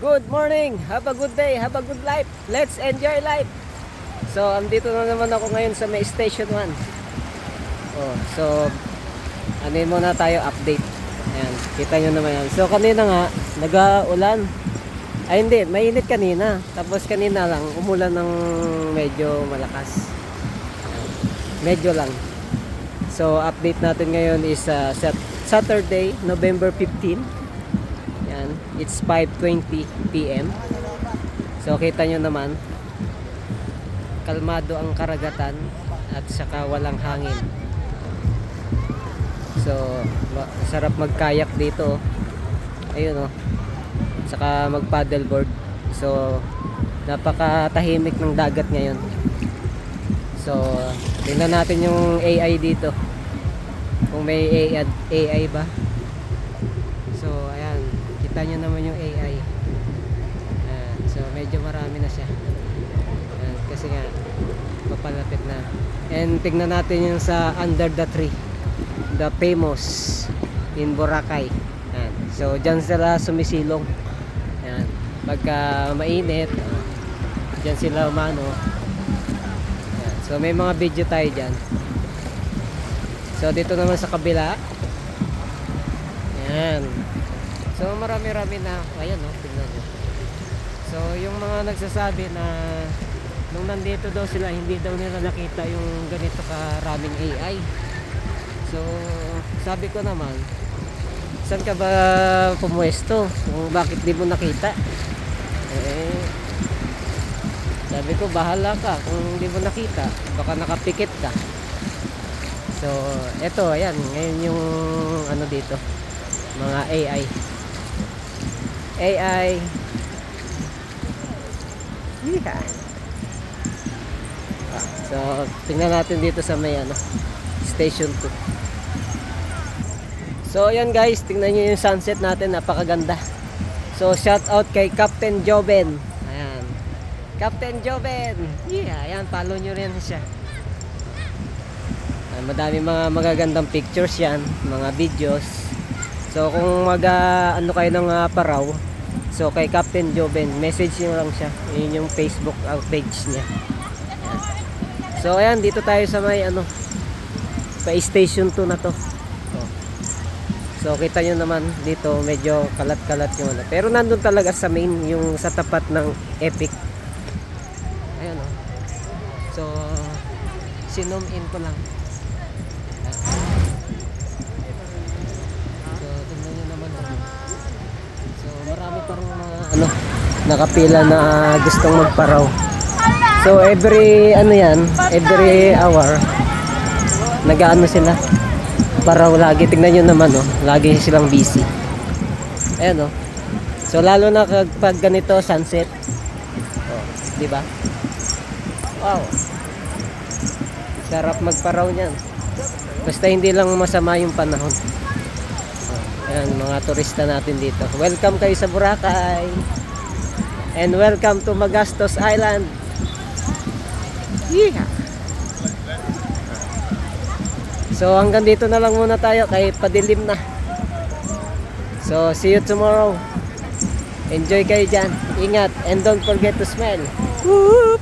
Good morning, have a good day, have a good life. Let's enjoy life. So, andito na naman ako ngayon sa may Station 1. Oh, so anin muna tayo update. Ayan, kita nyo naman yan. So, kanina nga, nag-uulan. Ay, hindi, mainit kanina. Tapos kanina lang, umulan ng medyo malakas. Ayan, medyo lang. So, update natin ngayon is Saturday, November 15. Ayan, it's 5:20 p.m. So, kita nyo naman, kalmado ang karagatan at saka walang hangin. So, sarap magkayak dito. Ayun oh. Saka mag-paddleboard. So, napakatahimik ng dagat ngayon. So, tingnan natin yung AI dito. Kung may AI ba. So, ayan. Kita nyo naman yung AI. Ayan. So, medyo marami na siya. Ayan. Kasi nga, papalapit na. And tingnan natin yung sa Under the Tree. The famous in Boracay. Ayan. So dyan sila sumisilong. Ayan. Pagka mainit, dyan sila umano. Ayan. So may mga video tayo dyan. So dito naman sa kabila. Ayan. So marami-rami na. Ayan oh, tingnan nyo. So yung mga nagsasabi na nung nandito daw sila, hindi daw nila nakita yung ganito karaming AI. So, sabi ko naman, saan ka ba pumuesto? Kung bakit di mo nakita? Eh, sabi ko, bahala ka. Kung di mo nakita, baka nakapikit ka. So, eto, ayan. Ngayon yung ano dito, mga AI. AI. Yeah. So, tingnan natin dito sa may ano, Station 2. So ayan guys, tingnan nyo yung sunset natin, napakaganda. So shout out kay Captain Joven. Ayan, Captain Joven. Yeah, ayan, follow nyo rin siya. Ayan, madami mga magagandang pictures yan, mga videos. So kung ano kayo ng Paraw, so kay Captain Joven, message nyo lang siya. Yun yung Facebook page niya. Ayan. So ayan, dito tayo sa may ano, pa Station 2 na to. So kita nyo naman dito medyo kalat-kalat yung ano. Pero nandun talaga sa main, yung sa tapat ng Epic. Ayun o. So sinum in ko lang. So tingnan nyo naman doon. So marami pa rin mga ano, nakapila na gustong magparaw. So every ano yan, every hour nag-ano sila paraw lagi. Tignan nyo naman oh, lagi silang busy. Ayan oh. So lalo na kapag ganito sunset. Oh, di ba? Wow. Sarap magparaw niyan. Basta hindi lang masama yung panahon. Oh, ayan mga turista natin dito. Welcome kayo sa Boracay. And welcome to Magastos Island. Yeah. So hanggang dito na lang muna tayo kay padilim na. So see you tomorrow. Enjoy kayo dyan. Ingat and don't forget to smile. Whoop!